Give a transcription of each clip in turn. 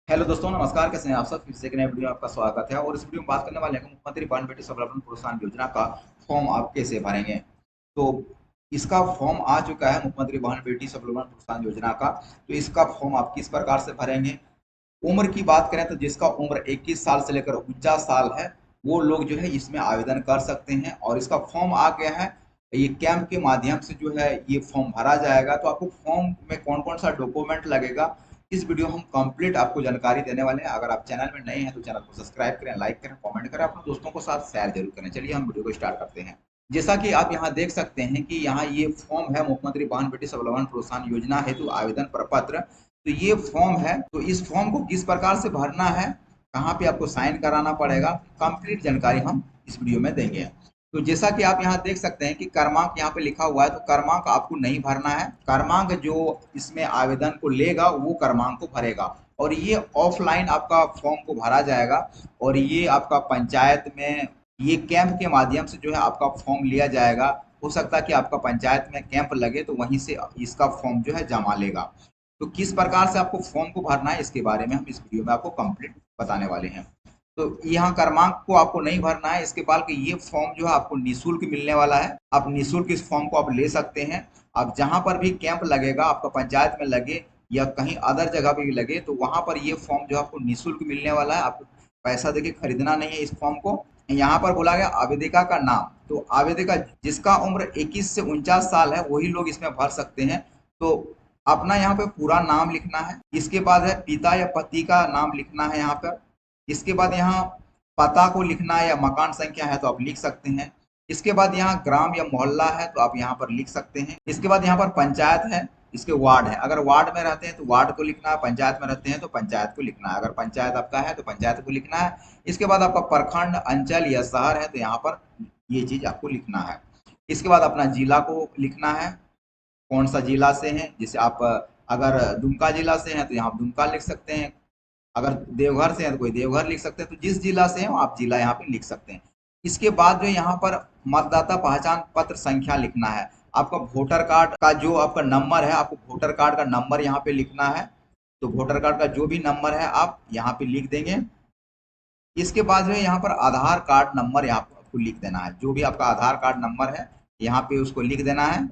Hello दोस्तों, नमस्कार। कैसे हैं आप सब? फिर से एक नए वीडियो में आपका स्वागत है। और इस वीडियो में बात करने वाले हैं कि मुख्यमंत्री बहन बेटी स्वावलंबन प्रोत्साहन योजना का फॉर्म आप कैसे भरेंगे। तो इसका फॉर्म आ चुका है, मुख्यमंत्री बहन बेटी स्वावलंबन प्रोत्साहन योजना का। तो इसका फॉर्म आप किस प्रकार से भरेंगे? उम्र की बात करें तो जिसका उम्र 21 साल से लेकर 49 साल है, वो लोग जो है इसमें आवेदन कर सकते हैं। और इसका फॉर्म आ गया है, ये कैंप के माध्यम से जो है ये फॉर्म भरा जाएगा। तो आपको फॉर्म में कौन कौन सा डॉक्यूमेंट लगेगा, इस वीडियो हम कंप्लीट आपको जानकारी देने वाले हैं। अगर आप चैनल में नए हैं तो चैनल को सब्सक्राइब करें, लाइक करें, कमेंट करें, अपने दोस्तों के साथ शेयर जरूर करें। चलिए हम वीडियो को स्टार्ट करते हैं। जैसा कि आप यहाँ देख सकते हैं कि यहाँ ये फॉर्म है, मुख्यमंत्री बहन बेटी स्वावलंबन प्रोत्साहन योजना हेतु आवेदन प्रपत्र। तो ये फॉर्म है। तो इस फॉर्म को किस प्रकार से भरना है, कहाँ पे आपको साइन कराना पड़ेगा, कंप्लीट जानकारी हम इस वीडियो में देंगे। तो जैसा कि आप यहाँ देख सकते हैं कि क्रमांक यहाँ पे लिखा हुआ है, तो क्रमांक आपको नहीं भरना है। क्रमांक जो इसमें आवेदन को लेगा वो क्रमांक को भरेगा। और ये ऑफलाइन आपका फॉर्म को भरा जाएगा। और ये आपका पंचायत में ये कैंप के माध्यम से जो है आपका फॉर्म लिया जाएगा। हो सकता है कि आपका पंचायत में कैंप लगे तो वहीं से इसका फॉर्म जो है जमा लेगा। तो किस प्रकार से आपको फॉर्म को भरना है, इसके बारे में हम इस वीडियो में आपको कंप्लीट बताने वाले हैं। तो यहाँ क्रमांक को आपको नहीं भरना है। इसके बाद कि ये फॉर्म जो है आपको निःशुल्क मिलने वाला है। आप निःशुल्क इस फॉर्म को आप ले सकते हैं। आप जहां पर भी कैंप लगेगा, आपका पंचायत में लगे या कहीं अदर जगह पे भी लगे, तो वहां पर ये फॉर्म जो है आपको निःशुल्क मिलने वाला है। आपको पैसा देके खरीदना नहीं है इस फॉर्म को। यहाँ पर बोला गया आवेदिका का नाम। तो आवेदिका जिसका उम्र 21 से 49 साल है वही लोग इसमें भर सकते हैं। तो अपना यहाँ पे पूरा नाम लिखना है। इसके बाद है पिता या पति का नाम लिखना है यहाँ पर। इसके बाद यहाँ पता को लिखना है, या मकान संख्या है तो आप लिख सकते हैं। इसके बाद यहाँ ग्राम या मोहल्ला है तो आप यहाँ पर लिख सकते हैं। इसके बाद यहाँ पर पंचायत है, इसके वार्ड है। अगर वार्ड में रहते हैं तो वार्ड को लिखना है, पंचायत में रहते हैं तो पंचायत को लिखना है। अगर पंचायत आपका है तो पंचायत को लिखना है। इसके बाद आपका प्रखंड, अंचल या शहर है तो यहाँ पर ये चीज आपको लिखना है। इसके बाद अपना जिला को लिखना है, कौन सा जिला से हैं। जैसे आप अगर दुमका जिला से हैं तो यहाँ दुमका लिख सकते हैं। अगर देवघर से हैं तो कोई देवघर लिख सकते हैं। तो जिस जिला से हैं आप जिला यहाँ पे लिख सकते हैं। इसके बाद जो यहाँ पर मतदाता पहचान पत्र संख्या लिखना है। आपका वोटर कार्ड का जो आपका नंबर है, आपको वोटर कार्ड का नंबर यहाँ पे लिखना है। तो वोटर कार्ड का जो भी नंबर है आप यहाँ पे लिख देंगे। इसके बाद जो है यहाँ पर आधार कार्ड नंबर यहाँ पर आपको लिख देना है। जो भी आपका आधार कार्ड नंबर है यहाँ पे उसको लिख देना है।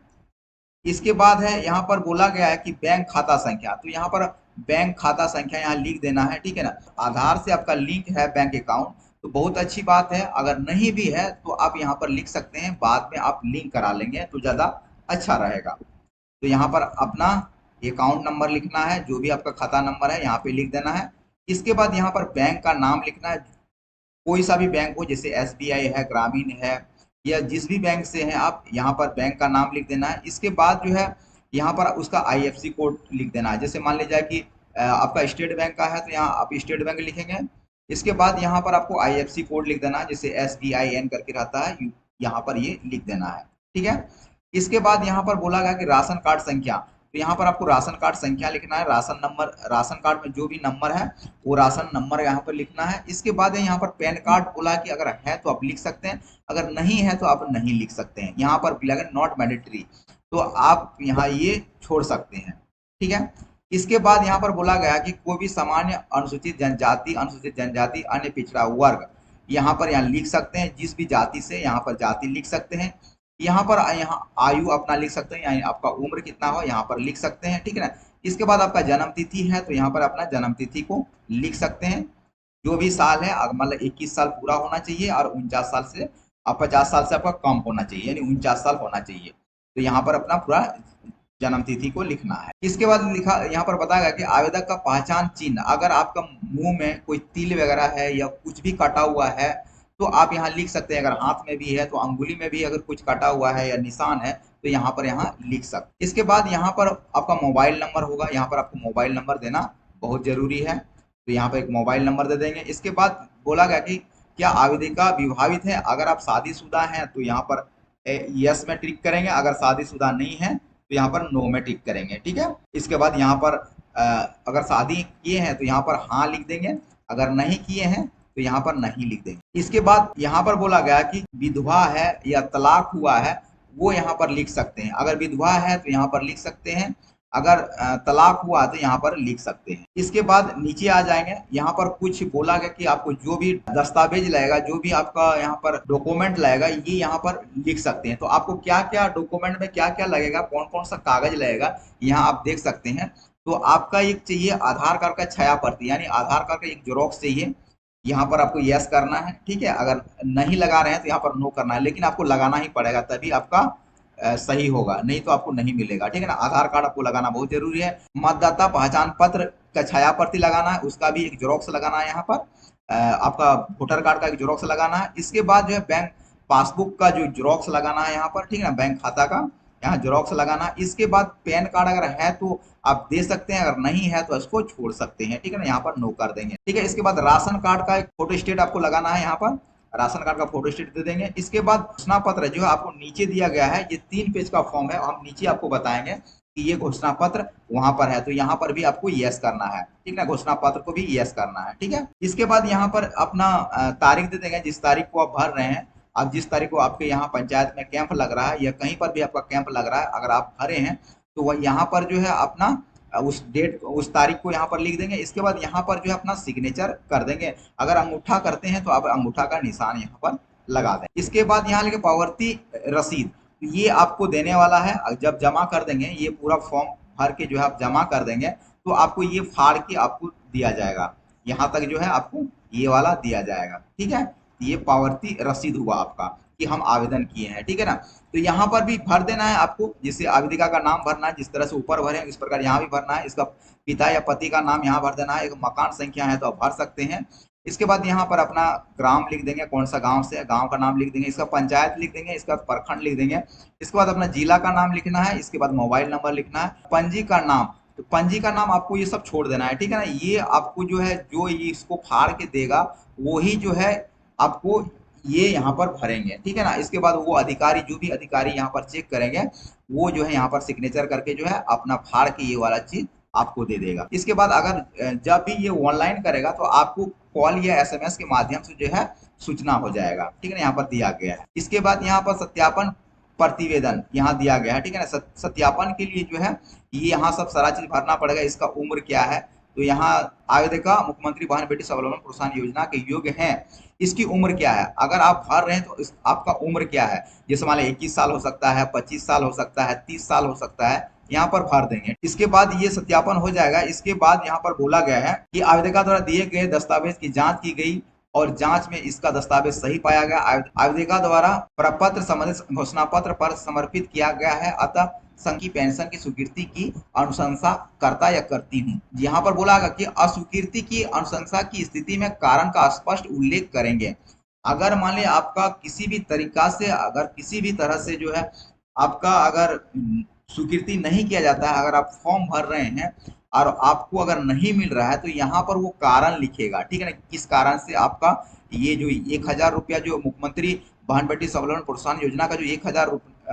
इसके बाद है यहाँ पर बोला गया है कि बैंक खाता संख्या। तो यहाँ पर बैंक खाता संख्या यहाँ लिख देना है, ठीक है ना। आधार से आपका लिंक है बैंक अकाउंट तो बहुत अच्छी बात है। अगर नहीं भी है तो आप यहाँ पर लिख सकते हैं, बाद में आप लिंक करा लेंगे तो ज़्यादा अच्छा रहेगा। तो यहाँ पर अपना अकाउंट नंबर लिखना है, जो भी आपका खाता नंबर है यहाँ पे लिख देना है। इसके बाद यहाँ पर बैंक का नाम लिखना है। कोई सा भी बैंक हो, जैसे एसबीआई है, ग्रामीण है, या जिस भी बैंक से हैं आप यहाँ पर बैंक का नाम लिख देना है। इसके बाद जो है यहाँ पर उसका आईएफएससी कोड लिख देना है। जैसे मान लीजिए कि आपका स्टेट बैंक का है तो यहाँ आप स्टेट बैंक लिखेंगे। इसके बाद यहाँ पर आपको आईएफएससी कोड लिख देना है, जैसे SBIN करके रहता है, यहाँ पर ये लिख देना है, ठीक है। इसके बाद यहाँ पर बोला गया कि राशन कार्ड संख्या। तो यहाँ पर आपको राशन कार्ड संख्या लिखना है। राशन नंबर, राशन कार्ड में जो भी नंबर है वो राशन नंबर यहाँ पर लिखना है। इसके बाद यहाँ पर पैन कार्ड बोला कि अगर है तो आप लिख सकते हैं, अगर नहीं है तो आप नहीं लिख सकते हैं। यहाँ पर लगे नॉट मैंडेटरी, तो आप यहाँ ये छोड़ सकते हैं, ठीक है। इसके बाद यहाँ पर बोला गया कि कोई भी सामान्य अनुसूचित जनजाति, अन्य पिछड़ा वर्ग, यहाँ लिख सकते हैं। जिस भी जाति से यहाँ पर जाति लिख सकते हैं। यहाँ आयु अपना लिख सकते हैं, यानी आपका उम्र कितना हो यहाँ पर लिख सकते हैं, ठीक है ना। इसके बाद आपका जन्म तिथि है तो यहाँ पर अपना जन्म तिथि को लिख सकते हैं। जो भी साल है, मतलब 21 साल पूरा होना चाहिए और 49 साल से 50 साल से आपका कम होना चाहिए, यानी 49 साल होना चाहिए। तो यहाँ पर अपना पूरा जन्म तिथि को लिखना है। इसके बाद लिखा यहाँ पर बताया गया कि आवेदक का पहचान चिन्ह, अगर आपका मुंह में कोई तिल वगैरह है या कुछ भी कटा हुआ है तो आप यहाँ लिख सकते हैं। अगर हाथ में भी है तो अंगुली में भी अगर कुछ कटा हुआ है या निशान है तो यहाँ पर लिख सकते। इसके बाद यहाँ पर आपका मोबाइल नंबर होगा। यहाँ पर आपको मोबाइल नंबर देना बहुत जरूरी है, तो यहाँ पर एक मोबाइल नंबर दे देंगे। इसके बाद बोला गया कि क्या आवेदिका विवाहित है। अगर आप शादीशुदा हैं तो यहाँ पर यस में टिक करेंगे, अगर शादीशुदा नहीं है तो यहाँ पर नो में टिक करेंगे, ठीक है। इसके बाद यहाँ पर अगर शादी किए हैं तो यहाँ पर हाँ लिख देंगे, अगर नहीं किए हैं तो यहाँ पर नहीं लिख देंगे। इसके बाद यहाँ पर बोला गया कि विधवा है या तलाक हुआ है वो यहाँ पर लिख सकते हैं। अगर विधवा है तो यहाँ पर लिख सकते हैं, अगर तलाक हुआ तो यहाँ पर लिख सकते हैं। इसके बाद नीचे आ जाएंगे, यहाँ पर कुछ बोला गया कि आपको जो भी दस्तावेज लगेगा, जो भी आपका यहाँ पर डॉक्यूमेंट लगेगा, ये यहाँ पर लिख सकते हैं। तो आपको क्या क्या डॉक्यूमेंट में क्या क्या लगेगा, कौन कौन सा कागज लगेगा, यहाँ आप देख सकते हैं। तो आपका एक चाहिए आधार कार्ड का छाया प्रति, यानी आधार कार्ड का एक जेरोक्स चाहिए। यहाँ पर आपको यस करना है, ठीक है। अगर नहीं लगा रहे हैं तो यहाँ पर नो करना है, लेकिन आपको लगाना ही पड़ेगा, तभी आपका सही होगा, नहीं तो आपको नहीं मिलेगा, ठीक है ना। आधार कार्ड आपको लगाना बहुत जरूरी है। मतदाता पहचान पत्र का छाया प्रति लगाना है, उसका भी एक जेरोक्स लगाना है। यहाँ पर आपका वोटर कार्ड का एक जेरोक्स लगाना है। इसके बाद जो है बैंक पासबुक का जो जेरोक्स लगाना है यहाँ पर, ठीक है ना, बैंक खाता का यहाँ जेरोक्स लगाना है। इसके बाद पैन कार्ड अगर है तो आप दे सकते हैं, अगर नहीं है तो इसको छोड़ सकते हैं, ठीक है ना, यहाँ पर नो कर देंगे, ठीक है। इसके बाद राशन कार्ड का एक फोटो स्टेट आपको लगाना है, यहाँ पर राशन कार्ड का फोटो स्टेट दे देंगे। इसके बाद घोषणा पत्र जो है आपको नीचे दिया गया है, ये 3 पेज का फॉर्म है, हम नीचे आपको बताएंगे कि ये घोषणा पत्र वहां पर है, तो यहाँ पर भी आपको यस करना है, ठीक है। घोषणा पत्र को भी यस करना है, ठीक है। इसके बाद यहाँ पर अपना तारीख दे देंगे, जिस तारीख को आप भर रहे हैं। अब जिस तारीख को आपके यहाँ पंचायत में कैंप लग रहा है या कहीं पर भी आपका कैंप लग रहा है, अगर आप भरे हैं तो वह यहाँ पर जो है अपना उस डेट उस तारीख को यहाँ पर लिख देंगे। इसके बाद यहाँ पर जो है अपना सिग्नेचर कर देंगे। अगर अंगूठा करते हैं तो आप अंगूठा का निशान यहाँ पर लगा दें। इसके बाद यहाँ लिखे पावती रसीद, ये आपको देने वाला है। जब जमा कर देंगे, ये पूरा फॉर्म भर के जो है आप जमा कर देंगे, तो आपको ये फाड़ के आपको दिया जाएगा। यहाँ तक जो है आपको ये वाला दिया जाएगा, ठीक है। ये पावती रसीद हुआ आपका कि हम आवेदन किए हैं, ठीक है ना। तो यहाँ पर भी भर देना है आपको, जिससे आवेदिका का नाम भरना है, जिस तरह से ऊपर भरे इस प्रकार यहाँ भी भरना है। इसका पिता या पति का नाम यहाँ भर देना है। एक मकान संख्या है तो आप भर सकते हैं। इसके बाद यहाँ पर अपना ग्राम लिख देंगे, कौन सा गांव से है, गांव का नाम लिख देंगे। इसका पंचायत लिख देंगे, इसका प्रखंड लिख देंगे। इसके बाद अपना जिला का नाम लिखना है। इसके बाद मोबाइल नंबर लिखना है। पंजी का नाम, तो पंजी का नाम आपको ये सब छोड़ देना है, ठीक है ना। ये आपको जो है, जो ये इसको फाड़ के देगा वही जो है आपको ये यहाँ पर भरेंगे, ठीक है ना। इसके बाद वो अधिकारी, जो भी अधिकारी यहाँ पर चेक करेंगे, वो जो है यहाँ पर सिग्नेचर करके जो है अपना फाड़ के ये वाला चीज आपको दे देगा। इसके बाद अगर जब भी ये ऑनलाइन करेगा तो आपको कॉल या एसएमएस के माध्यम से जो है सूचना हो जाएगा, ठीक है ना, यहाँ पर दिया गया है। इसके बाद यहाँ पर सत्यापन प्रतिवेदन यहाँ दिया गया है, ठीक है ना। सत्यापन के लिए जो है ये यहाँ सब सारा चीज भरना पड़ेगा। इसका उम्र क्या है, तो यहाँ आवेदका मुख्यमंत्री बहन बेटी स्वावलंबन प्रोत्साहन योजना के योग्य हैं, इसकी उम्र क्या है। अगर आप भर रहे हैं तो आपका उम्र क्या है, जैसे मान लीजिए 21 साल हो सकता है, 25 साल हो सकता है, 30 साल हो सकता है, यहाँ पर भर देंगे। इसके बाद ये सत्यापन हो जाएगा। इसके बाद यहाँ पर बोला गया है कि आवेदका द्वारा दिए गए दस्तावेज की जांच की गई और जांच में इसका दस्तावेज सही पाया गया। आवेदिका द्वारा प्रपत्र संबंधित घोषणा पत्र पर समर्पित किया गया है, अतः संघ की पेंशन की स्वीकृति की अनुशंसा करता या करती हूँ। यहाँ पर बोला गया कि अस्वीकृति की अनुशंसा की स्थिति में कारण का स्पष्ट उल्लेख करेंगे। अगर मान लिया आपका किसी भी तरीका से, अगर किसी भी तरह से जो है आपका अगर स्वीकृति नहीं किया जाता है, अगर आप फॉर्म भर रहे हैं और आपको अगर नहीं मिल रहा है, तो यहाँ पर वो कारण लिखेगा, ठीक है ना, किस कारण से आपका ये जो 1000 रुपया जो मुख्यमंत्री बहन बेटी स्वावलंबन प्रोत्साहन योजना का जो 1000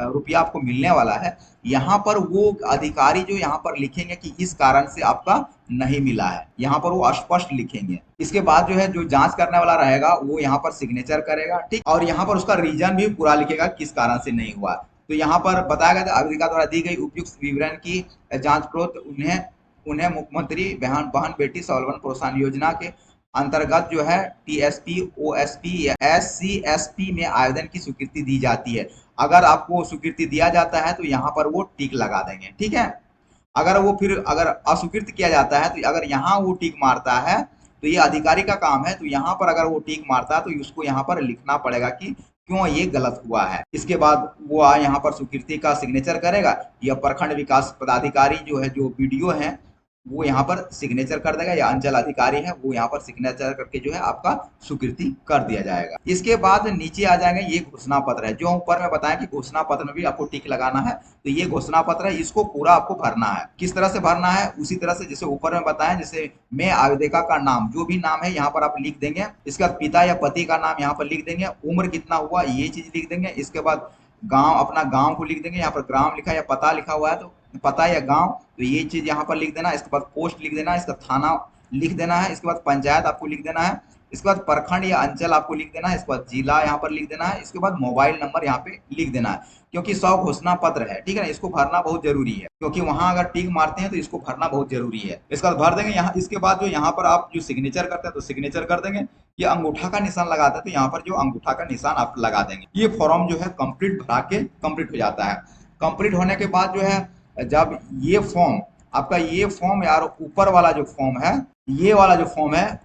रुपया आपको मिलने वाला है, यहाँ पर वो अधिकारी जो यहाँ पर लिखेंगे कि इस कारण से आपका नहीं मिला है, यहाँ पर वो स्पष्ट लिखेंगे। इसके बाद जो है जो जांच करने वाला रहेगा वो यहाँ पर सिग्नेचर करेगा, ठीक, और यहाँ पर उसका रीजन भी पूरा लिखेगा किस कारण से नहीं हुआ। तो यहाँ पर बताया गया था आवेदिका द्वारा दी गई उपयुक्त विवरण की जांच प्रोक्त उन्हें मुख्यमंत्री बहन बेटी स्वावलंबन प्रोत्साहन योजना के अंतर्गत जो है टीएसपी, ओएसपी या एससीएसपी में आवेदन की स्वीकृति दी जाती है। अगर आपको स्वीकृति दिया जाता है तो यहाँ पर वो टिक लगा देंगे, ठीक है। अगर वो फिर अगर अस्वीकृत किया जाता है तो अगर यहाँ वो टिक मारता है तो ये अधिकारी का काम है। तो यहाँ पर अगर वो टिक मारता है तो उसको यहाँ पर लिखना पड़ेगा कि क्यों ये गलत हुआ है। इसके बाद वो यहाँ पर स्वीकृति का सिग्नेचर करेगा। यह प्रखंड विकास पदाधिकारी जो है, जो बीडीओ है, वो यहाँ पर सिग्नेचर कर देगा, या अंचल अधिकारी है वो यहाँ पर सिग्नेचर करके जो है आपका स्वीकृति कर दिया जाएगा। इसके बाद नीचे आ जाएंगे, ये घोषणा पत्र है जो ऊपर में बताया कि घोषणा पत्र में भी आपको टिक लगाना है। तो ये घोषणा पत्र है, इसको पूरा आपको भरना है। किस तरह से भरना है, उसी तरह से जैसे ऊपर में बताया, जैसे मैं आवेदिका का नाम, जो भी नाम है यहाँ पर आप लिख देंगे। इसके बाद पिता या पति का नाम यहाँ पर लिख देंगे, उम्र कितना हुआ ये चीज लिख देंगे। इसके बाद गांव, अपना गांव को लिख देंगे, यहाँ पर ग्राम लिखा या पता लिखा हुआ है तो पता या गांव, तो ये चीज यहाँ पर लिख देना। इसके बाद पोस्ट लिख देना, इसका थाना लिख देना है। इसके बाद पंचायत आपको लिख देना है, इसके बाद प्रखंड या अंचल आपको लिख देना है, इसके बाद जिला यहाँ पर लिख देना है, इसके बाद मोबाइल नंबर यहाँ पे लिख देना है, क्योंकि 100 घोषणा पत्र है, ठीक है ना, इसको भरना बहुत जरूरी है, क्योंकि वहां अगर टिक मारते हैं तो इसको भरना बहुत जरूरी है। इसके बाद भर देंगे यहाँ। इसके बाद जो यहाँ पर आप जो सिग्नेचर करते हैं तो सिग्नेचर कर देंगे, ये अंगूठा का निशान लगाते हैं तो यहाँ पर जो अंगूठा का निशान आप लगा देंगे। ये फॉर्म जो है कंप्लीट भरा के कंप्लीट हो जाता है। कंप्लीट होने के बाद जो है जब ये फॉर्म आपका, ये फॉर्म यार ऊपर वाला जो फॉर्म है, ये वाला जो फॉर्म है,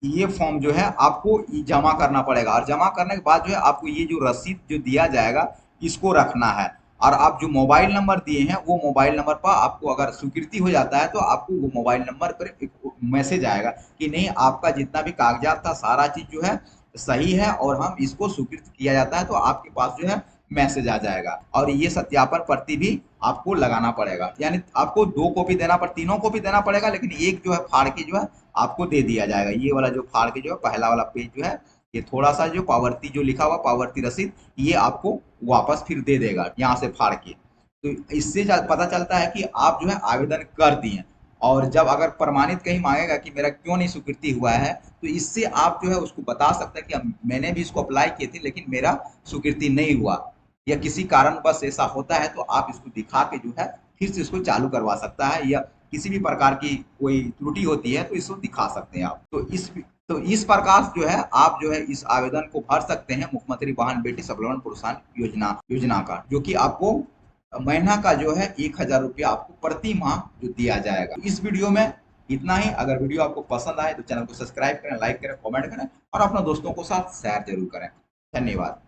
ये फॉर्म जो है आपको जमा करना पड़ेगा, और जमा करने के बाद जो है आपको ये जो रसीद जो दिया जाएगा इसको रखना है, और आप जो मोबाइल नंबर दिए हैं वो मोबाइल नंबर पर आपको अगर स्वीकृति हो जाता है तो आपको वो मोबाइल नंबर पर एक मैसेज आएगा कि नहीं, आपका जितना भी कागजात था सारा चीज जो है सही है और हम इसको स्वीकृत किया जाता है, तो आपके पास जो है मैसेज आ जाएगा। और ये सत्यापन प्रति भी आपको लगाना पड़ेगा, यानी आपको 2 कॉपी देना पड़, 3 कॉपी देना पड़ेगा, लेकिन एक जो है फाड़ के जो है आपको दे दिया जाएगा। ये वाला जो फाड़ के जो है पहला वाला पेज जो है, ये थोड़ा सा जो पावती जो लिखा हुआ पावती रसीद, ये आपको वापस फिर दे देगा यहाँ से फाड़ के। तो इससे पता चलता है कि आप जो है आवेदन कर दिए। और जब अगर प्रमाणित कहीं मांगेगा कि मेरा क्यों नहीं स्वीकृति हुआ है, तो इससे आप जो है उसको बता सकते हैं कि मैंने भी इसको अप्लाई किए थे लेकिन मेरा स्वीकृति नहीं हुआ, या किसी कारण बस ऐसा होता है, तो आप इसको दिखा के जो है फिर से इसको चालू करवा सकता है, या किसी भी प्रकार की कोई त्रुटि होती है तो इसको दिखा सकते हैं आप। तो इस प्रकार जो है आप जो है इस आवेदन को भर सकते हैं मुख्यमंत्री बहन बेटी सबलवन प्रोत्साहन योजना का, जो कि आपको महीना का जो है 1000 रुपया आपको प्रति माह जो दिया जाएगा। इस वीडियो में इतना ही। अगर वीडियो आपको पसंद आए तो चैनल को सब्सक्राइब करें, लाइक करें, कमेंट करें और अपने दोस्तों के साथ शेयर जरूर करें। धन्यवाद।